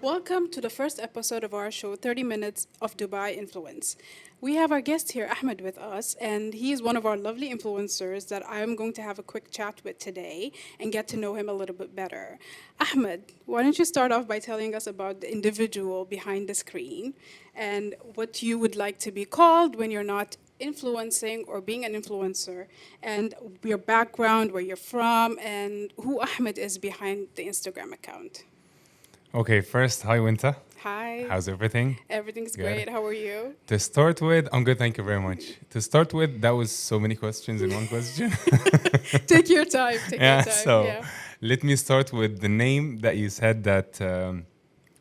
Welcome to the first episode of our show, 30 Minutes of Dubai Influence. We have our guest here, Ahmed, with us, and he is one of our lovely influencers that I am going to have a quick chat with today and get to know him a little bit better. Ahmed, why don't you start off by telling us about the individual behind the screen and what you would like to be called when you're not influencing or being an influencer, and your background, where you're from, and who Ahmed is behind the Instagram account. Okay, first, hi Winter. Hi. How's everything? Everything's Good. great. How are you? To start with, I'm good, thank you very much. To start with, that was so many questions in one question. Take your time. Take your Yeah, time. so Yeah. let me start with the name that you said that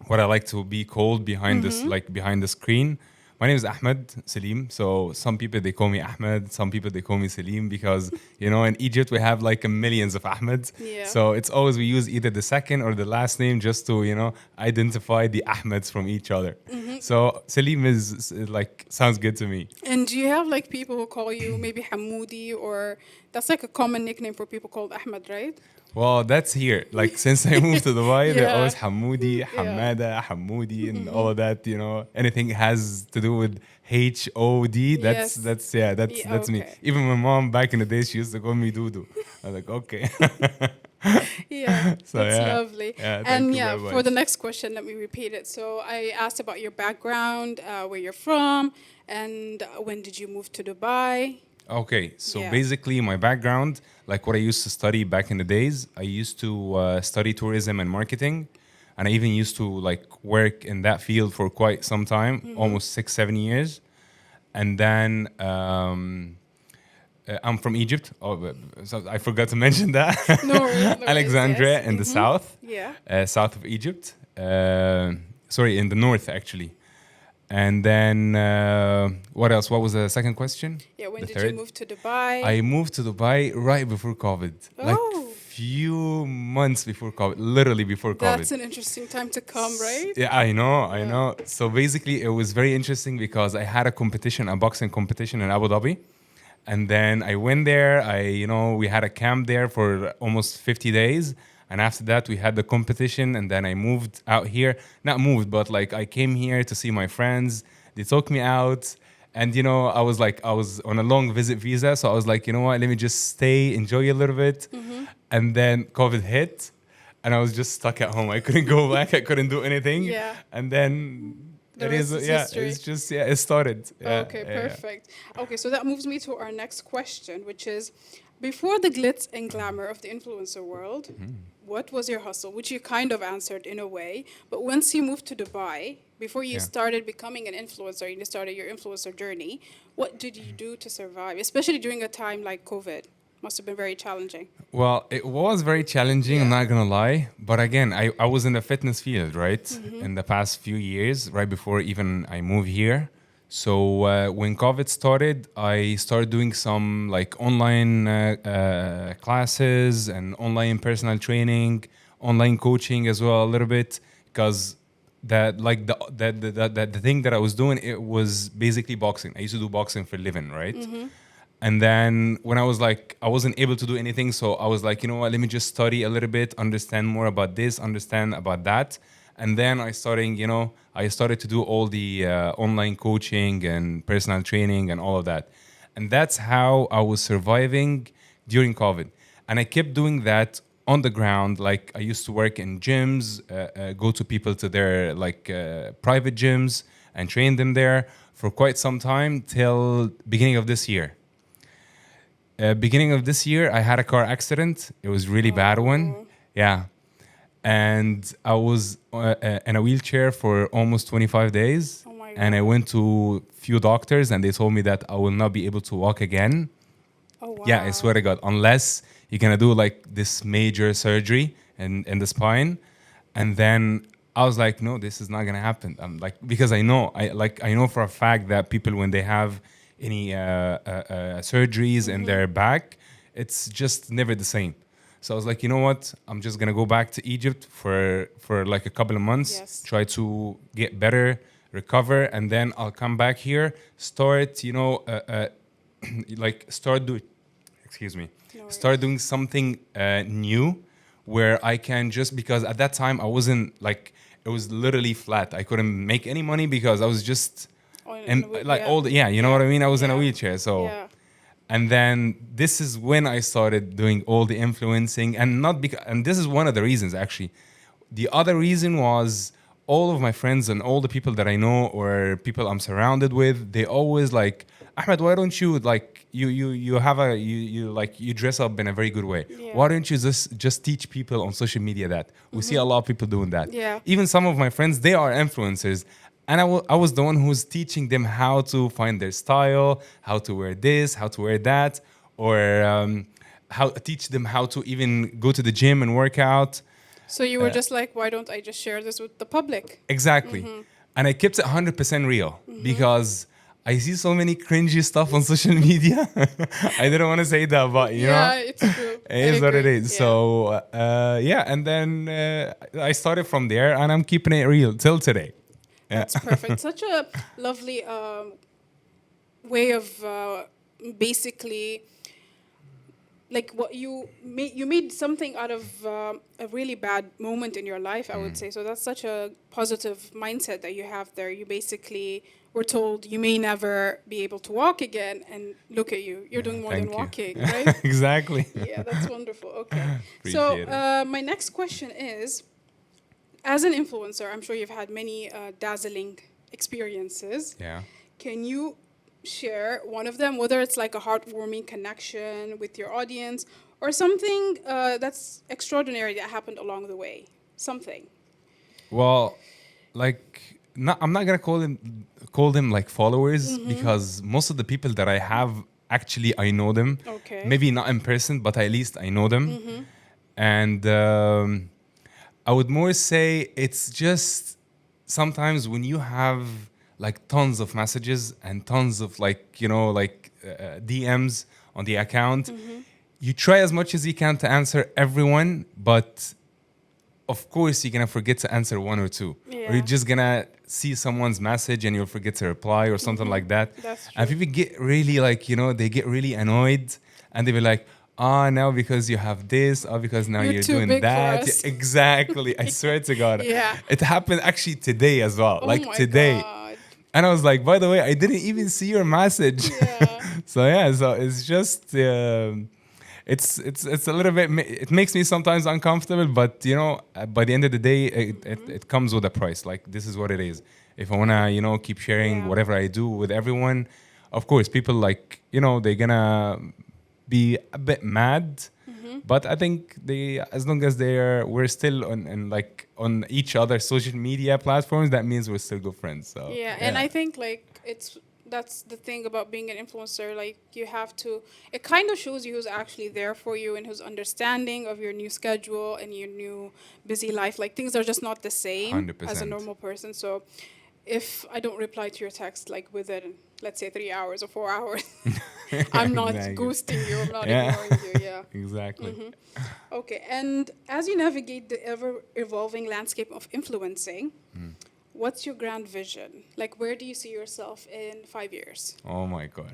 what I like to be called behind this, like behind the screen. My name is Ahmed Slim. So some people they call me Ahmed, some people they call me Selim because in Egypt we have like a millions of Ahmeds. Yeah. So it's always we use either the second or the last name just to identify the Ahmeds from each other. So Selim is like sounds good to me. And do you have like people who call you maybe Hamoudi, or that's like a common nickname for people called Ahmed, right? Well, that's here. Like since I moved to Dubai, they're Yeah. always Hamoudi, Yeah. Hamada, Hamoudi, and all of that. Anything has to do with HOD. That's Yes. that's yeah, that's Yeah. that's me. Okay. Even my mom back in the day, she used to call me Dudu. I was like, okay. Yeah, So that's yeah, lovely. yeah. Thank And you yeah, very for the much. next question, let me repeat it. So I asked about your background, where you're from, and when did you move to Dubai? Okay, so Yeah. basically, my background, like what I used to study back in the days, I used to study tourism and marketing, and I even used to like work in that field for quite some time, almost 6, 7 years. And then I'm from Egypt. Oh, so I forgot to mention that. No worries, no worries. Yes. Alexandria in the south, Yeah. south of Egypt. Sorry, in the north actually. And then what else? What was the second question? Yeah. When The did you third? move to Dubai? I moved to Dubai right before COVID, like Oh, few months before COVID, literally before COVID. that's an interesting time to come, right? Yeah, I know, I Yeah. know. So basically, it was very interesting because I had a competition, a boxing competition in Abu Dhabi. And then I went there. We had a camp there for almost 50 days. And after that, we had the competition. And then I moved out here. Not moved, but like I came here to see my friends. They took me out. And, I was on a long visit visa. So I was like, you know what? Let me just stay, enjoy a little bit. And then COVID hit. And I was just stuck at home. I couldn't go back. I couldn't do anything. Yeah. And then The rest is yeah, history. it's just, yeah, it started. Yeah, Okay, yeah, yeah. perfect. Okay, so that moves me to our next question, which is before the glitz and glamour of the influencer world, what was your hustle? Which you kind of answered in a way. But once you moved to Dubai, before you Yeah. started becoming an influencer, you started your influencer journey, what did you do to survive? Especially during a time like COVID. Must have been very challenging. Well, it was very challenging, I'm Yeah. not gonna lie. But again, I was in the fitness field, right? In the past few years, right before even I moved here. So when COVID started, I started doing some like online classes and online personal training, online coaching as well a little bit, because that like the thing that I was doing, it was basically boxing. I used to do boxing for a living, right? And then when I was like, I wasn't able to do anything. So I was like, you know what, let me just study a little bit, understand more about this, understand about that. And then I started to do all the online coaching and personal training and all of that. And that's how I was surviving during COVID. And I kept doing that on the ground. Like I used to work in gyms, go to people to their like private gyms and train them there for quite some time till beginning of this year. Beginning of this year, I had a car accident. It was really bad one. Oh, Yeah. And I was in a wheelchair for almost 25 days. oh my And I God. went to few doctors and they told me that I will not be able to walk again. Oh, wow. Yeah, I swear to God, unless you're gonna do like this major surgery in the spine. And then I was like, no, this is not gonna happen. I'm like, because I know for a fact that people when they have any surgeries in their back, it's just never the same. So I was like, you know what? I'm just gonna go back to Egypt for like a couple of months, Yes. try to get better, recover, and then I'll come back here, start, like start doing, excuse me, No start worries. doing something new, where I can just because at that time I wasn't like it was literally flat. I couldn't make any money because I was just and like Yeah. all the, you know what I mean. I was in a Yeah. wheelchair, so. Yeah. And then this is when I started doing all the influencing, and not because. And this is one of the reasons actually. The other reason was all of my friends and all the people that I know or people I'm surrounded with. They always like, Ahmed, why don't you like you have a you like you dress up in a very good way. Yeah. Why don't you just teach people on social media that? We see a lot of people doing that. Yeah. Even some of my friends, they are influencers. And I was the one who was teaching them how to find their style, how to wear this, how to wear that, or how teach them how to even go to the gym and work out. So you were just like, why don't I just share this with the public? Exactly. And I kept it 100% real because I see so many cringy stuff on social media. I didn't want to say that, but you know, It's true. it is what it is. Yeah. So yeah, and then I started from there, and I'm keeping it real till today. Yeah. That's perfect. Such a lovely way of basically, like what you made something out of a really bad moment in your life, I would say. So that's such a positive mindset that you have there. You basically were told you may never be able to walk again, and look at you. You're doing more than Thank you. walking, right? Exactly. Yeah, that's wonderful. Okay. Appreciate So my next question is, as an influencer, I'm sure you've had many dazzling experiences. Yeah. Can you share one of them, whether it's like a heartwarming connection with your audience or something that's extraordinary that happened along the way? Something. Well, like, I'm not gonna call them like followers because most of the people that I have actually I know them. Okay. Maybe not in person, but at least I know them. And I would more say it's just sometimes when you have like tons of messages and tons of like, you know, like DMs on the account, you try as much as you can to answer everyone, but of course you're gonna forget to answer one or two. Yeah. Or you're just gonna see someone's message and you'll forget to reply or something like that. That's true. And people get really like, you know, they get really annoyed and they be like, now because you have this, because now You're you're too doing big for that. us. Exactly. I swear to God. Yeah. It happened actually today as well. Oh like my today. God. And I was like, by the way, I didn't even see your message. Yeah. So yeah, so it's just it's a little bit. It makes me sometimes uncomfortable, but you know, by the end of the day, it comes with a price. Like this is what it is. If I wanna, you know, keep sharing Yeah. whatever I do with everyone, of course, people like, you know, they're gonna be a bit mad. But I think as long as we're still on each other's social media platforms, that means we're still good friends. So Yeah, and I think like that's the thing about being an influencer. Like you have to, it kind of shows you who's actually there for you and who's understanding of your new schedule and your new busy life. Like things are just not the same as a 100%. normal person. So if I don't reply to your text like within, let's say 3 hours or 4 hours, I'm not Exactly. ghosting you. I'm not Yeah. ignoring you. Yeah. Exactly. Okay, and as you navigate the ever-evolving landscape of influencing, what's your grand vision? Like, where do you see yourself in 5 years? Oh my God.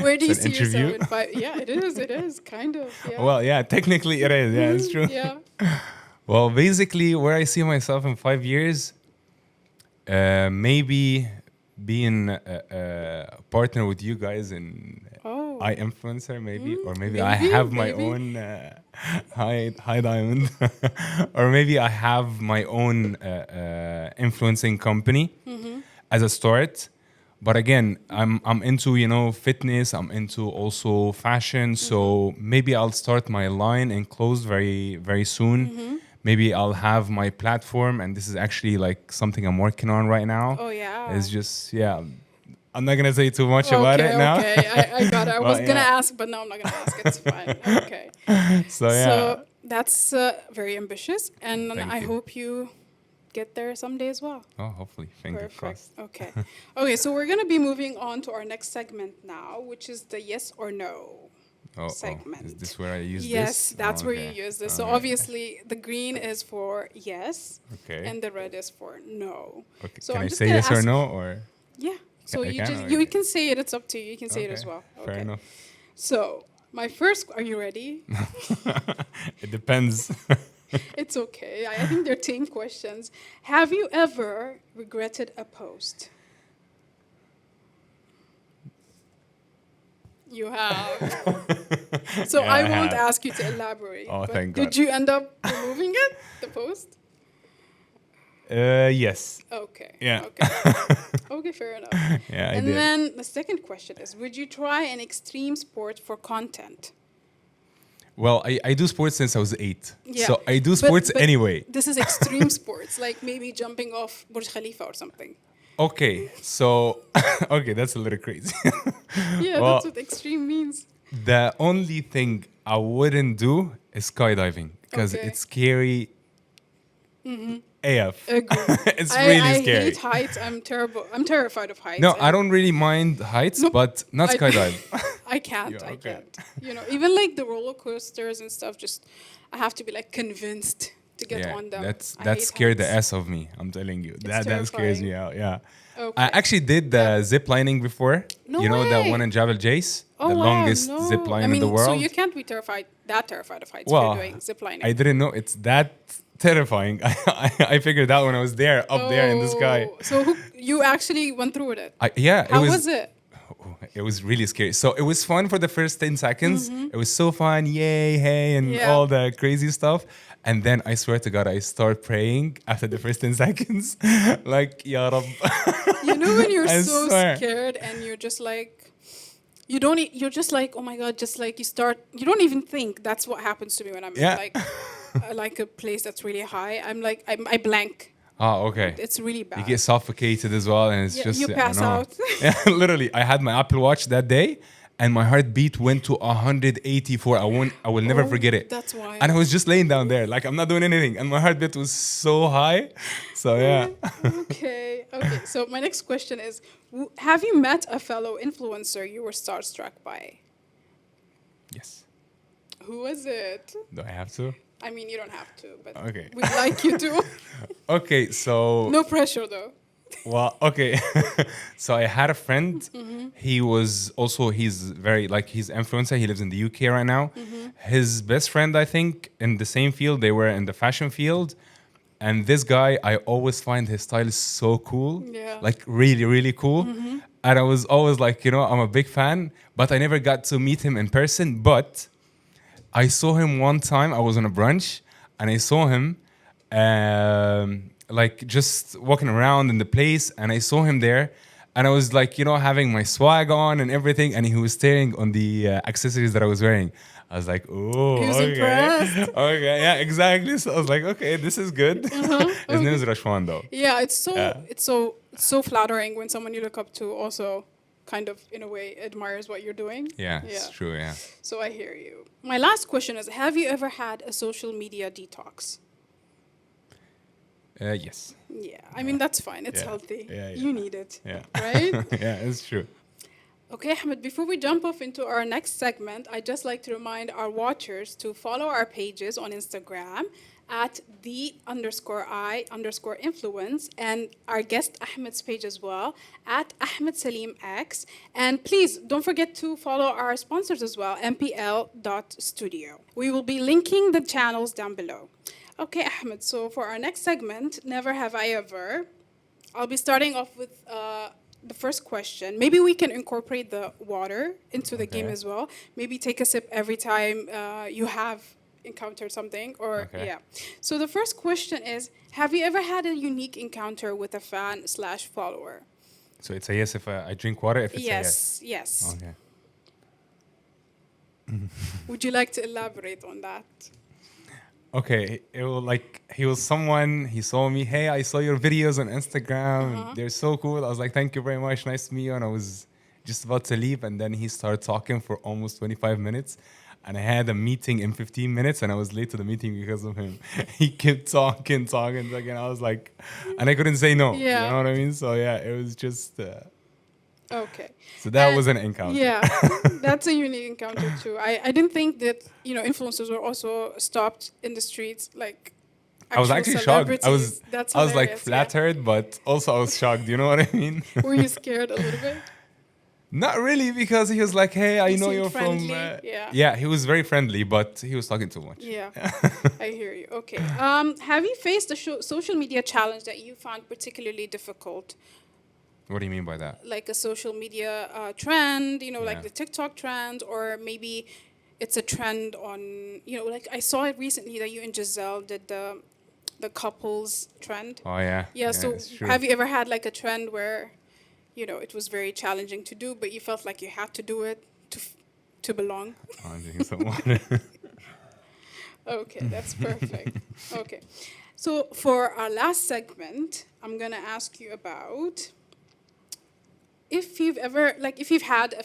Where do you It's an see yourself interview? in 5? Yeah, it is, kind of. Yeah. Well, yeah, technically it is. Yeah, it's true. Yeah. Well, basically, where I see myself in 5 years, maybe being a partner with you guys in Oh. influencer, maybe, or maybe I maybe, have my maybe. own high diamond, or maybe I have my own influencing company as a start. But again, I'm into, you know, fitness. I'm into also fashion. So maybe I'll start my line and close very very soon. Maybe I'll have my platform, and this is actually like something I'm working on right now. Oh, yeah. It's just I'm not gonna say too much about it now. Okay, I got it. I was But, gonna yeah. ask, but no, I'm not gonna ask. It's fine. Okay. So yeah. So that's very ambitious, and Thank I you. hope you get there someday as well. Oh, hopefully, fingers Perfect. crossed. Okay. Okay, so we're going to be moving on to our next segment now, which is the yes or no segment. Is this where I use this? Yes, that's where Okay. you use this. So Alright. obviously the green is for yes, Okay. and the red is for no. Okay. So Can I'm I just say gonna yes or ask- no or? Yeah. So I you can, just or- you can say it. It's up to you. You can say it as Okay, well. Fair Okay. enough. So my first. Are you ready? It depends. It's okay. I think they're tame questions. Have you ever regretted a post? You have. So Yeah, I I won't have. ask you to elaborate. Oh, but thank did God. you end up removing it, the post? Yes. Okay. Yeah. Okay. Okay, fair enough. Yeah, I And did. then the second question is, would you try an extreme sport for content? Well, I do sports since I was 8. Yeah. So I do sports But anyway. this is extreme sports, like maybe jumping off Burj Khalifa or something. Okay, so okay, that's a little crazy. Yeah, that's Well, what extreme means. the only thing I wouldn't do is skydiving because Okay. it's scary AF. Agree. It's really I scary. hate heights. I'm terrible. I'm terrified of heights. No, I and don't really mind heights, Nope. but not I- skydive. I can't. Yeah, I okay. can't. You know, even like the roller coasters and stuff. Just I have to be like convinced to get Yeah, on them. I that hate scared the heights. S of me. I'm telling you, that scares terrifying. me out. Yeah, Okay. I actually did the zip lining before. No You know that one way. in Jebel Jace, Oh the wow, longest no. zip line I mean, in the world. so you can't be terrified of heights if Well, you're doing zip lining. I didn't know it's that terrifying. I figured out when I was there, up there in the sky. Oh, so you actually went through with it? Yeah, How was it? It was really scary. So it was fun for the first 10 seconds. It was so fun, yay, hey, and Mm-hmm. Yeah. all the crazy stuff. And then I swear to God, I start praying after the first 10 seconds. Like, Ya Rab. You know when you're I so swear. scared and you're just like, you're just like, oh my God, just like you don't even think. That's what happens to me when I'm Yeah. in like a place that's really high. I'm like, I blank. Oh, okay. It's really bad. You get suffocated as well, and it's Yeah, just you pass I know. out. Yeah, literally. I had my Apple Watch that day, and my heartbeat went to 184. I will never Oh, forget it. that's why. And I was just laying down there, like I'm not doing anything, and my heartbeat was so high. So yeah. Okay. So my next question is, have you met a fellow influencer you were starstruck by? Yes. Who was it? Do I have to? I mean, you don't have to, but Okay. we'd like you to. Okay. So No pressure, though. well, okay. So I had a friend. He was also he's very like he's influencer. He lives in the UK right now. His best friend, I think, in the same field. They were in the fashion field. And this guy, I always find his style is so cool. Yeah. Like really, really cool. And I was always like, I'm a big fan, but I never got to meet him in person. But I saw him one time. I was on a brunch, and I saw him, like just walking around in the place, and I saw him there, and I was like, having my swag on and everything, and he was staring on the accessories that I was wearing. I was like, oh, He was okay, impressed. okay, yeah, exactly. So I was like, okay, this is good. His name is Rashwan, though. Yeah, it's Yeah. it's so flattering when someone you look up to also kind of in a way admires what you're doing. Yeah, it's true. Yeah. So I hear you. My last question is, have you ever had a social media detox? Yes. Yeah, I mean that's fine. It's Yeah. healthy. Yeah, yeah. You need it. Yeah. Right? Yeah, it's true. Okay, Ahmed, before we jump off into our next segment, I'd just like to remind our watchers to follow our pages on Instagram at _I_influence and our guest Ahmed's page as well at Ahmed Salim X. And please don't forget to follow our sponsors as well, mpl.studio. We will be linking the channels down below. Okay, Ahmed, so for our next segment, Never Have I Ever, I'll be starting off with the first question. Maybe we can incorporate the water into the game Okay. as well. Maybe take a sip every time you have encountered something or Okay. yeah. So the first question is, have you ever had a unique encounter with a fan/follower? So it's a yes if I drink water. If it's Yes. a yes. Okay. Would you like to elaborate on that? Okay, he was someone, he saw me, hey, I saw your videos on Instagram. They're so cool. I was like, thank you very much. Nice to meet you. And I was just about to leave. And then he started talking for almost 25 minutes. And I had a meeting in 15 minutes and I was late to the meeting because of him. He kept talking. And I was like, and I couldn't say no. Yeah. You know what I mean? So yeah, it was just, Okay. so that And was an encounter. Yeah, that's a unique encounter too. I didn't think that, influencers were also stopped in the streets, like I was actual actually shocked. celebrities. That's I was like hilarious, yeah. flattered, but also I was shocked. You know what I mean? Were you scared a little bit? Not really, because he was like, "Hey, I He know seemed you're from." friendly. Yeah. Yeah, he was very friendly, but he was talking too much. Yeah, I hear you. Okay. Have you faced a social media challenge that you found particularly difficult? What do you mean by that? Like a social media trend, like Yeah. the TikTok trend, or maybe it's a trend on, like I saw it recently that you and Giselle did the couples trend. Oh yeah, Yeah, yeah, so it's true. have you ever had like a trend where, it was very challenging to do, but you felt like you had to do it to belong? Oh, I'm drinking some water. Okay, that's perfect. Okay. So for our last segment, I'm going to ask you about if you've had a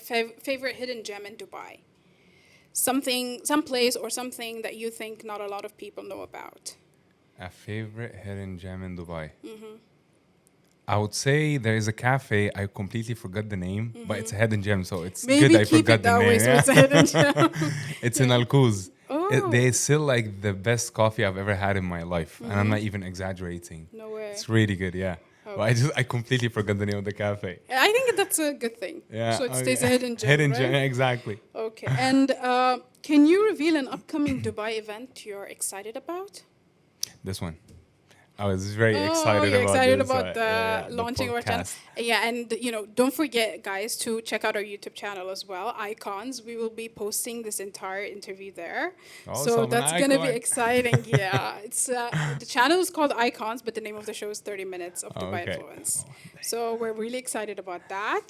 favorite hidden gem in Dubai. Something, some place or something that you think not a lot of people know about. A favorite hidden gem in Dubai. I would say there is a cafe. I completely forgot the name, but it's a hidden gem, so it's good Maybe I keep forgot it the that way name. so Yeah. it's a hidden gem. It's in Al Quoz. Oh, They sell like the best coffee I've ever had in my life, and I'm not even exaggerating. no way. It's really good, yeah. But I completely forgot the name of the cafe. I think that's a good thing. Yeah, So it okay. stays a hidden gem, Hidden right? gem, exactly. Okay. And can you reveal an upcoming Dubai event you're excited about? This one. I was very Oh, excited you're about excited this, about the the launching of our channel. podcast. Yeah, and don't forget, guys, to check out our YouTube channel as well, Eyecons. We will be posting this entire interview there, so Awesome, that's gonna be Icon. exciting. Yeah, it's the channel is called Eyecons, but the name of the show is 30 Minutes of Dubai Okay. Influence. So we're really excited about that.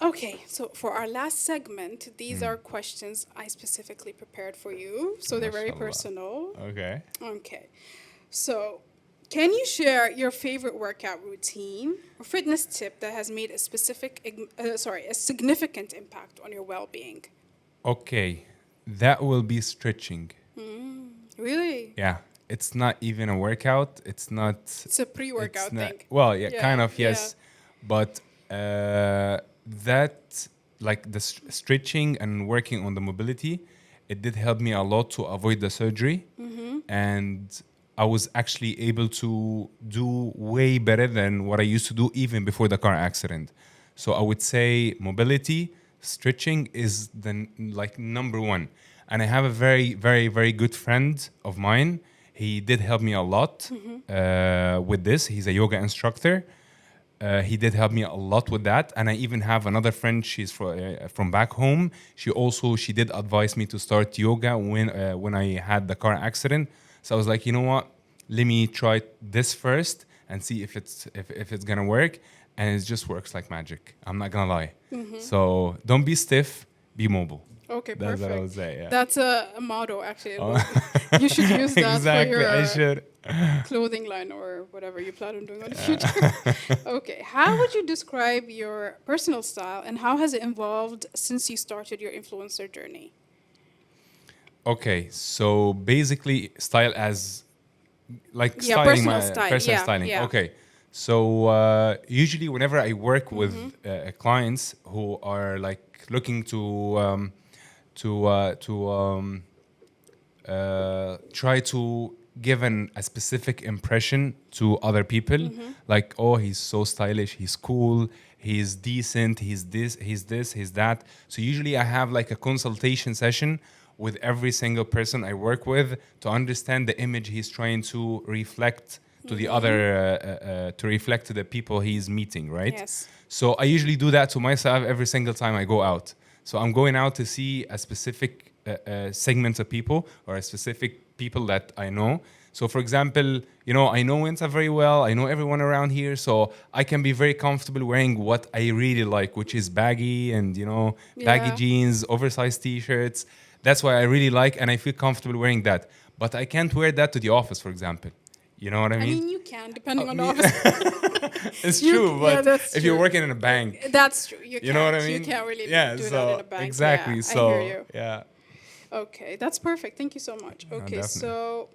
Okay, so for our last segment, these are questions I specifically prepared for you. So they're very Mashallah. personal. Okay. Okay. So, can you share your favorite workout routine or fitness tip that has made a significant impact on your well-being? Okay. That will be stretching. Really? Yeah. It's not even a workout. It's not. It's a pre-workout It's not. thing. Well, yeah, Yeah, kind of, yeah. yes. But that, like the stretching and working on the mobility, it did help me a lot to avoid the surgery. And I was actually able to do way better than what I used to do even before the car accident. So I would say mobility, stretching is the like number one. And I have a very, very, very good friend of mine. He did help me a lot with this. He's a yoga instructor. He did help me a lot with that, and I even have another friend. She's from back home. She did advise me to start yoga when I had the car accident. So I was like, you know what? Let me try this first and see if it's gonna work. And it just works like magic. I'm not gonna lie. So don't be stiff. Be mobile. Okay, That's perfect. what I would say. Yeah. That's a motto, actually. You should use that Exactly. for your I should. clothing line or whatever you plan on doing in the future. Okay, how would you describe your personal style and how has it evolved since you started your influencer journey? Okay, so basically, style as like Yeah, styling personal my style, personal yeah, styling. yeah. Okay, so usually whenever I work with clients who are like looking to try to give a specific impression to other people, like, oh, he's so stylish, he's cool, he's decent, he's that. So usually I have like a consultation session with every single person I work with to understand the image he's trying to reflect to the other, to reflect to the people he's meeting, right? Yes. So I usually do that to myself every single time I go out. So I'm going out to see a specific segment of people or a specific people that I know. So for example, I know Winter very well. I know everyone around here. So I can be very comfortable wearing what I really like, which is baggy and, baggy Yeah. jeans, oversized t-shirts. That's why I really like and I feel comfortable wearing that. But I can't wear that to the office, for example. You know what I I mean? mean, you can, depending on the me- office. It's You- true, yeah, but that's if you're true. working in a bank, That's true. You you know what I can't. mean? You can't really Yeah, do so that in a bank. exactly. Yeah, So I hear you. yeah, Okay, that's perfect. Thank you so much. Okay, definitely. so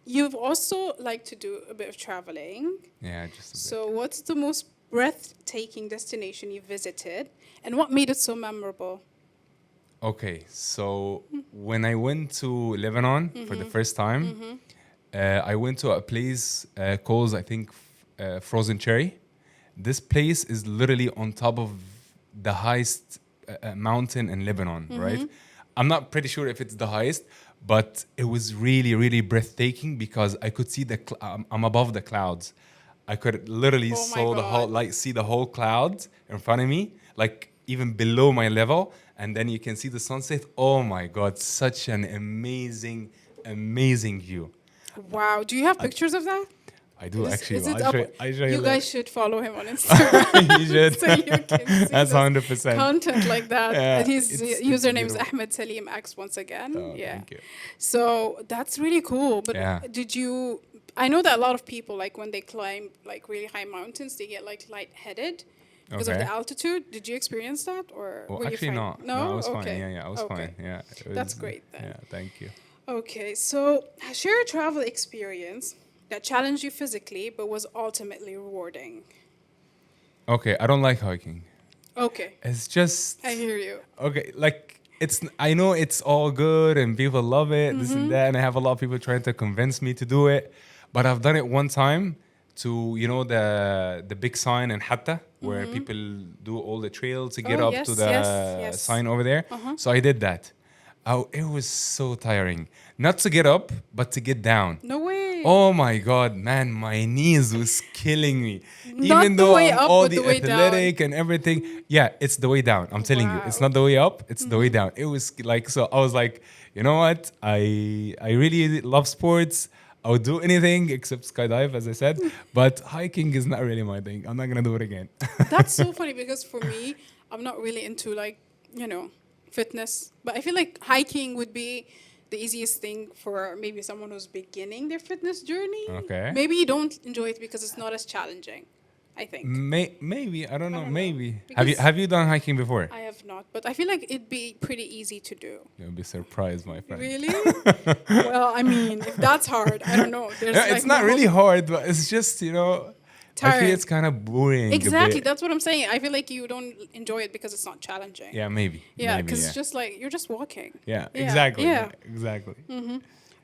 you've also like to do a bit of traveling. yeah, just a bit. So what's the most breathtaking destination you visited and what made it so memorable? Okay, so when I went to Lebanon for the first time, I went to a place called, I think, Frozen Cherry. This place is literally on top of the highest mountain in Lebanon, right? I'm not pretty sure if it's the highest, but it was really, really breathtaking because I could see I'm above the clouds. I could literally Oh my saw the whole, God. like, see the whole clouds in front of me, like even below my level, and then you can see the sunset. Oh my God, such an amazing, amazing view. Wow. Do you have pictures of that? I do actually. Is it I'll up? show you You later. guys should follow him on Instagram. You should. So you can see That's this 100%. content like that. Yeah, And his it's username is beautiful. Ahmed Salim X once again. Oh, Yeah. thank you. So that's really cool. But Yeah. did you? I know that a lot of people, like when they climb like really high mountains, they get like lightheaded because of Okay. the altitude. Did you experience that, or Well, were you actually, fine? not. No, I was okay. fine. Yeah, I was Okay. fine. Yeah, it That's was- great then. Yeah, thank you. Okay, so share a travel experience that challenged you physically but was ultimately rewarding. Okay, I don't like hiking. Okay, It's just I hear you. okay. Like it's, I know it's all good and people love it, this and that, and I have a lot of people trying to convince me to do it. But I've done it one time to, you know, the big sign in Hatta where people do all the trails to get Oh, up yes, to the yes, yes. sign over there. So I did that. Oh, it was so tiring. Not to get up, but to get down. No way. Oh my God, man, my knees was killing me. Not Even the though way I'm up, all but the the way down. athletic and everything. Yeah, it's the way down. I'm telling you. It's not the way up, it's the way down. It was like, so I was like, you know what? I really love sports. I would do anything except skydive, as I said. But hiking is not really my thing. I'm not gonna do it again. That's so funny because for me, I'm not really into like, fitness. But I feel like hiking would be the easiest thing for maybe someone who's beginning their fitness journey. Okay. Maybe you don't enjoy it because it's not as challenging, I think. Maybe I don't know. don't know. Maybe Because- have you done hiking before? I have not, but I feel like it'd be pretty easy to do. You'll be surprised, my friend. Really? Well, I mean, if that's hard, I don't know. There's No, like it's not no- really hard, but it's just, you know, I Tiring. feel it's kind of boring. a Exactly, bit. that's what I'm saying. I feel like you don't enjoy it because it's not challenging. Yeah, maybe. Yeah, maybe, because yeah. it's just like you're just walking. Yeah, Yeah, exactly. yeah. Exactly.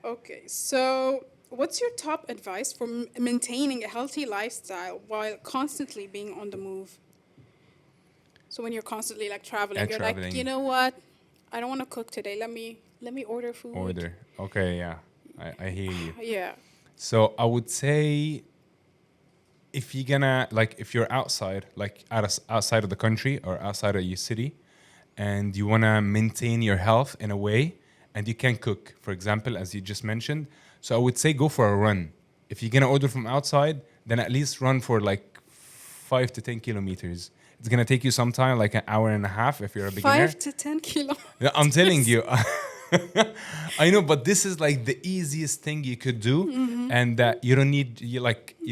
Okay, so what's your top advice for maintaining a healthy lifestyle while constantly being on the move? So when you're constantly like traveling, And you're traveling. like, you know what? I don't want to cook today. Let me order food. Order. Okay, yeah. I hear you. Yeah. So I would say if you're gonna, like, if you're outside, like outside of the country or outside of your city, and you wanna maintain your health in a way, and you can cook, for example, as you just mentioned. So I would say go for a run. If you're gonna order from outside, then at least run for like 5 to 10 kilometers. It's gonna take you some time, like an hour and a half if you're a beginner. 5 to 10 kilos. Yeah, I'm telling you. I know, but this is like the easiest thing you could do, and that you don't need you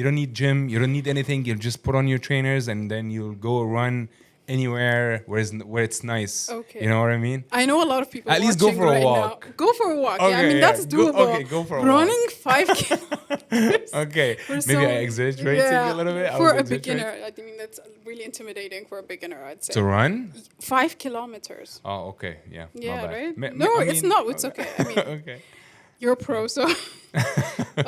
don't need gym, you don't need anything. You just put on your trainers, and then you'll go run anywhere where it's nice. Okay. You know what I mean? I know a lot of people. At least go watching for a right walk. Now. Go for a walk. Yeah, I Okay, mean yeah. that's Go- doable. okay, go for a walk. Running 5 kilometers. Okay, for maybe some- I exaggerated a little bit. I For was a exaggerating. beginner, I mean that's really intimidating for a beginner. I'd say To run? 5 kilometers. Oh, okay, yeah. my Yeah, bad. right. Ma- No, I it's mean- not. It's okay. I mean, Okay. you're a pro, so.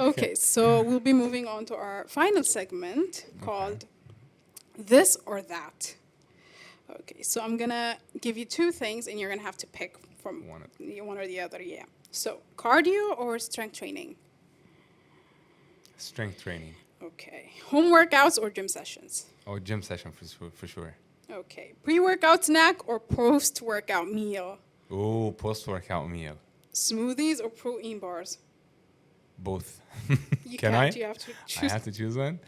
Okay, so we'll be moving on to our final segment called This or That. Okay, so I'm gonna give you two things, and you're gonna have to pick from One one or the other. Yeah. So cardio or strength training. Strength training. Okay. Home workouts or gym sessions. Oh, gym session for sure. Okay. Pre-workout snack or post-workout meal. Oh, post-workout meal. Smoothies or protein bars. Both. You Can can't. I? You have to I choose. have to choose one.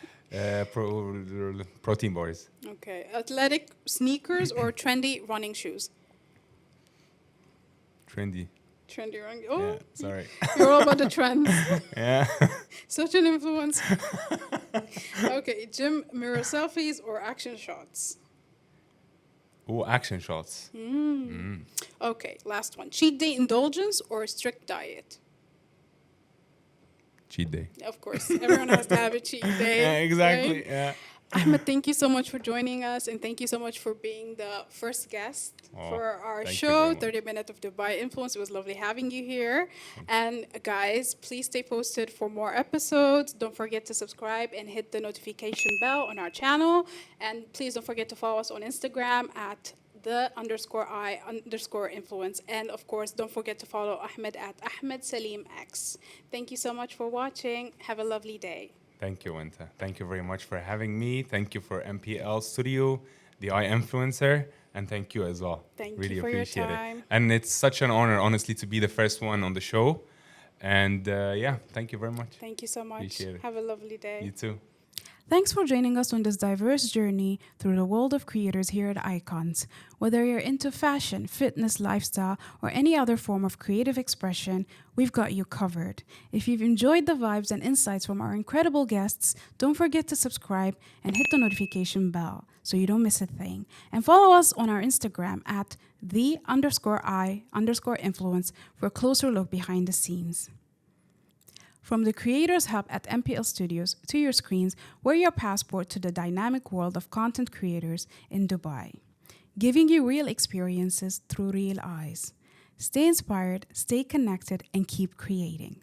Protein bars. Okay. Athletic sneakers or trendy running shoes. Trendy. Trendy running. Yeah, Oh, sorry. you're all about the trends. Yeah. Such an influence. Okay. Gym mirror selfies or action shots. Oh, action shots. Okay. Last one. Cheat day indulgence or strict diet. Cheat day. Of course, everyone has to have a cheat day. Yeah, exactly. right? Yeah. Ahmed, thank you so much for joining us, and thank you so much for being the first guest Oh, for our thank you very show, much. 30 Minutes of Dubai Influence. It was lovely having you here. And guys, please stay posted for more episodes. Don't forget to subscribe and hit the notification bell on our channel. And please don't forget to follow us on Instagram at the_I_influence. And of course, don't forget to follow Ahmed at Ahmed Salim X. Thank you so much for watching. Have a lovely day. Thank you, Winta. Thank you very much for having me. Thank you for MPL Studio, the I Influencer, and thank you as well. Thank Really you for your appreciate it. time. And it's such an honor, honestly, to be the first one on the show. And yeah, thank you very much. Thank you so much. Appreciate it. Have a lovely day. You too. Thanks for joining us on this diverse journey through the world of creators here at Eyecons. Whether you're into fashion, fitness, lifestyle, or any other form of creative expression, we've got you covered. If you've enjoyed the vibes and insights from our incredible guests, don't forget to subscribe and hit the notification bell so you don't miss a thing. And follow us on our Instagram at the_I_influence for a closer look behind the scenes. From the Creators Hub at MPL Studios to your screens, we're your passport to the dynamic world of content creators in Dubai, giving you real experiences through real eyes. Stay inspired, stay connected, and keep creating.